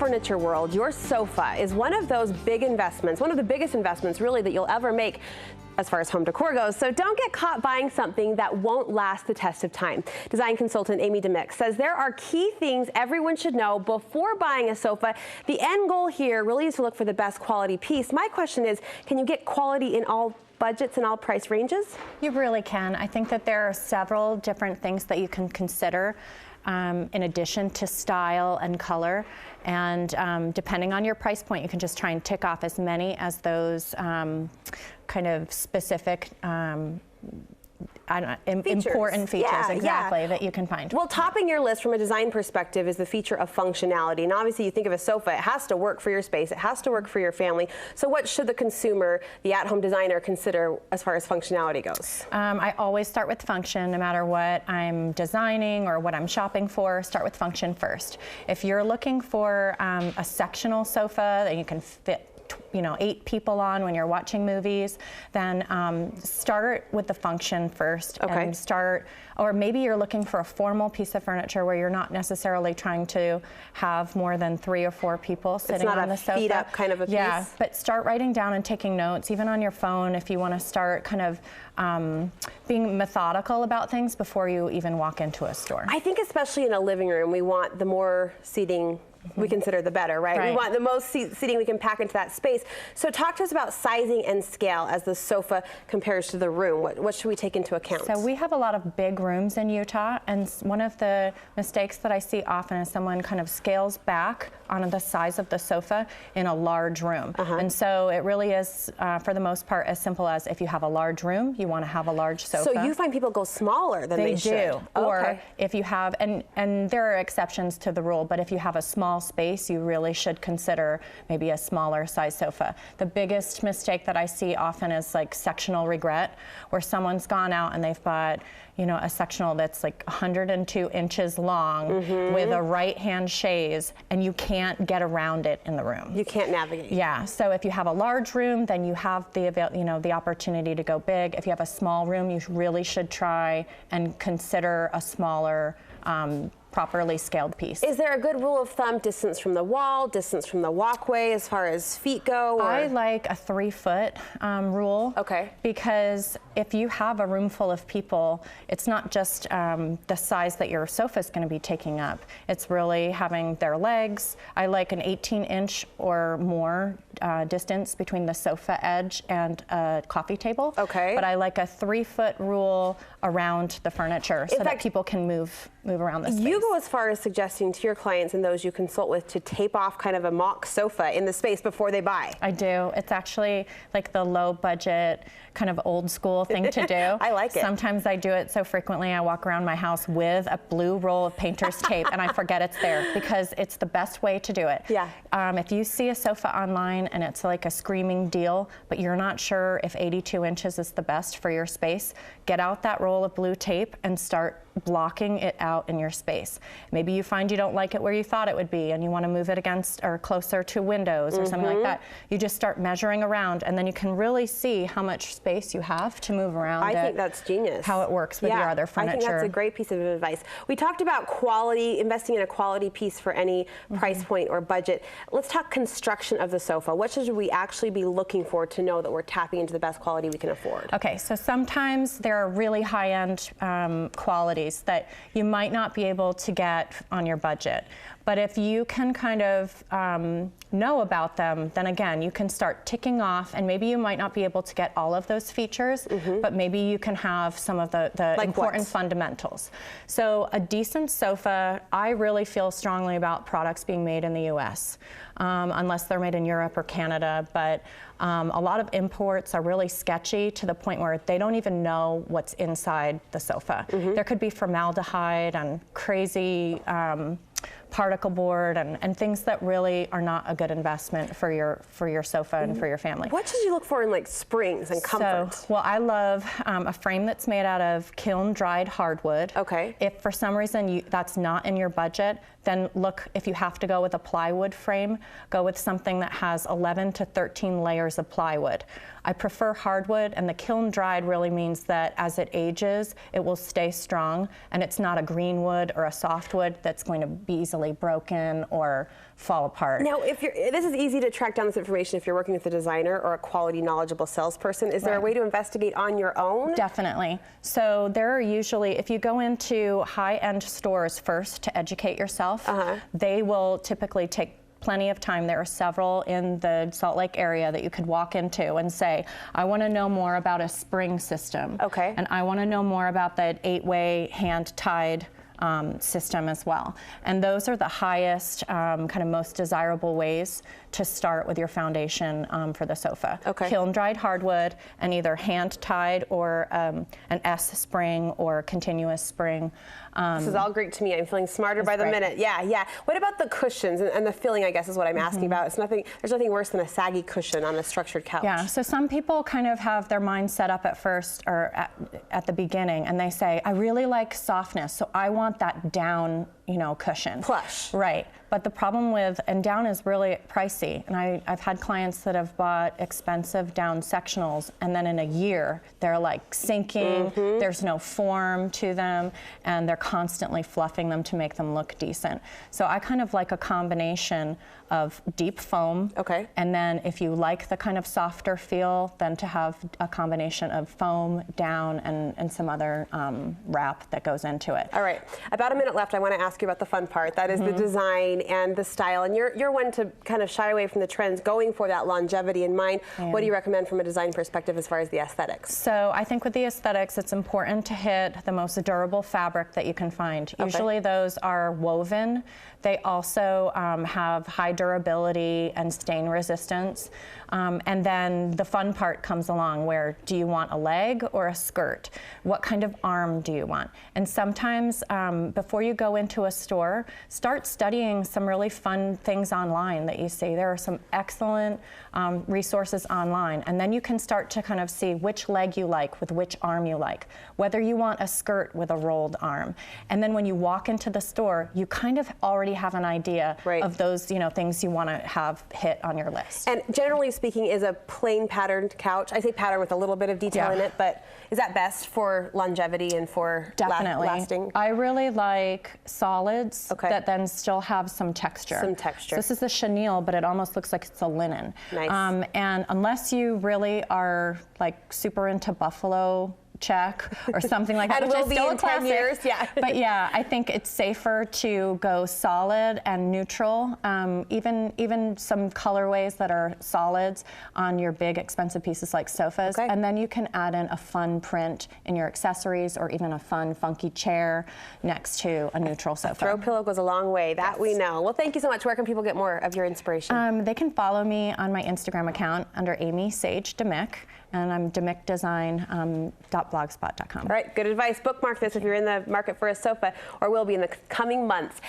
furniture world, your sofa is one of those big investments, one of the biggest investments really that you'll ever make as far as home decor goes. So don't get caught buying something that won't last the test of time. Design consultant Amy Demik says there are key things everyone should know before buying a sofa. The end goal here really is to look for the best quality piece. My question is, can you get quality in all budgets and all price ranges? You really can. I think that there are several different things that you can consider in addition to style and color. And depending on your price point, you can just try and tick off as many as those kind of specific important features, that you can find. Well, topping your list from a design perspective is the feature of functionality. And obviously you think of a sofa, it has to work for your space, it has to work for your family. So what should the consumer, the at-home designer, consider as far as functionality goes? I always start with function, no matter what I'm designing or what I'm shopping for, start with function first. If you're looking for a sectional sofa that you can fit 8 people on when you're watching movies, then start with the function first. Okay. And start, or maybe you're looking for a formal piece of furniture where you're not necessarily trying to have more than 3 or 4 people sitting on the sofa. It's not a feet-up kind of a piece? Yeah, but start writing down and taking notes, even on your phone, if you want to start kind of being methodical about things before you even walk into a store. I think especially in a living room, we want the more seating we consider the better, right? We want the most seating we can pack into that space. So talk to us about sizing and scale as the sofa compares to the room. What should we take into account? So we have a lot of big rooms in Utah, and one of the mistakes that I see often is someone kind of scales back on the size of the sofa in a large room. And so it really is, for the most part, as simple as if you have a large room, you want to have a large sofa. So you find people go smaller than they should? They do. Or if you have, and there are exceptions to the rule, but if you have a small space, you really should consider maybe a smaller size sofa. The biggest mistake that I see often is like sectional regret, where someone's gone out and they've bought, a sectional that's like 102 inches long with a right-hand chaise, and you can't get around it in the room. You can't navigate. Yeah, so if you have a large room, then you have the opportunity to go big. If you have a small room, you really should try and consider a smaller, properly scaled piece. Is there a good rule of thumb, distance from the wall, distance from the walkway as far as feet go? Or? I like a 3-foot rule. Okay. Because if you have a room full of people, it's not just the size that your sofa is going to be taking up. It's really having their legs. I like an 18-inch or more distance between the sofa edge and a coffee table. Okay. But I like a 3-foot rule around the furniture so that people can move around the space. You go as far as suggesting to your clients and those you consult with to tape off kind of a mock sofa in the space before they buy. I do. It's actually like the low budget, kind of old school thing to do. I like it. Sometimes I do it so frequently I walk around my house with a blue roll of painter's tape and I forget it's there because it's the best way to do it. Yeah. If you see a sofa online and it's like a screaming deal, but you're not sure if 82 inches is the best for your space, get out that roll of blue tape and start blocking it out in your space. Maybe you find you don't like it where you thought it would be and you want to move it against or closer to windows or something like that. You just start measuring around and then you can really see how much space you have to move around. I think that's genius. How it works with your other furniture. I think that's a great piece of advice. We talked about quality, investing in a quality piece for any price point or budget. Let's talk construction of the sofa. What should we actually be looking for to know that we're tapping into the best quality we can afford? Okay, so sometimes there are really high-end qualities that you might not be able to get on your budget. But if you can kind of know about them, then again, you can start ticking off, and maybe you might not be able to get all of those features, but maybe you can have some of the like important fundamentals. So a decent sofa, I really feel strongly about products being made in the US, unless they're made in Europe or Canada, but a lot of imports are really sketchy to the point where they don't even know what's inside the sofa. There could be formaldehyde and crazy particle board and things that really are not a good investment for your sofa and for your family. What should you look for in like springs and comfort? So, well, I love a frame that's made out of kiln-dried hardwood. Okay. If for some reason that's not in your budget, then look, if you have to go with a plywood frame, go with something that has 11 to 13 layers of plywood. I prefer hardwood, and the kiln-dried really means that as it ages, it will stay strong, and it's not a green wood or a softwood that's going to be easily easily broken or fall apart. Now, this is easy to track down this information if you're working with a designer or a quality, knowledgeable salesperson. Is there a way to investigate on your own? Definitely. So there are usually, if you go into high-end stores first to educate yourself, they will typically take plenty of time. There are several in the Salt Lake area that you could walk into and say, I want to know more about a spring system. Okay. And I want to know more about that 8-way hand-tied system as well. And those are the highest, kind of most desirable ways to start with your foundation for the sofa. Okay. Kiln-dried hardwood and either hand-tied or an S spring or continuous spring. This is all great to me. I'm feeling smarter by the minute. Yeah. What about the cushions and the filling, I guess, is what I'm asking about. There's nothing worse than a saggy cushion on a structured couch. Yeah, so some people kind of have their mind set up at first or at the beginning, and they say, I really like softness, so I want that down, cushion. Plush. Right. But the problem with, and down is really pricey, and I've had clients that have bought expensive down sectionals, and then in a year, they're like sinking, there's no form to them, and they're constantly fluffing them to make them look decent. So I kind of like a combination of deep foam, and then if you like the kind of softer feel, then to have a combination of foam, down, and some other wrap that goes into it. All right, about a minute left. I want to ask you about the fun part. That is the design and the style. And you're one to kind of shy away from the trends, going for that longevity in mind. What do you recommend from a design perspective as far as the aesthetics? So I think with the aesthetics, it's important to hit the most durable fabric that you can find. Usually those are woven. They also have high durability and stain resistance. And then the fun part comes along where, do you want a leg or a skirt? What kind of arm do you want? And sometimes before you go into a store, start studying some really fun things online that you see. There are some excellent resources online. And then you can start to kind of see which leg you like with which arm you like, whether you want a skirt with a rolled arm. And then when you walk into the store, you kind of already have an idea of those things you want to have hit on your list. And generally speaking, is a plain patterned couch, I say pattern with a little bit of detail in it, but is that best for longevity and for lasting? I really like solids that then still have some texture. So this is the chenille, but it almost looks like it's a linen. Nice. And unless you really are like super into buffalo check or something like that, and which will is be still in a classic. 10 years, But yeah, I think it's safer to go solid and neutral, even some colorways that are solids on your big expensive pieces like sofas, and then you can add in a fun print in your accessories or even a fun funky chair next to a neutral sofa. A throw pillow goes a long way, that we know. Well, thank you so much. Where can people get more of your inspiration? They can follow me on my Instagram account under Amy Demik, and I'm demikdesign.blogspot.com. All right, good advice. Bookmark this if you're in the market for a sofa or will be in the coming months.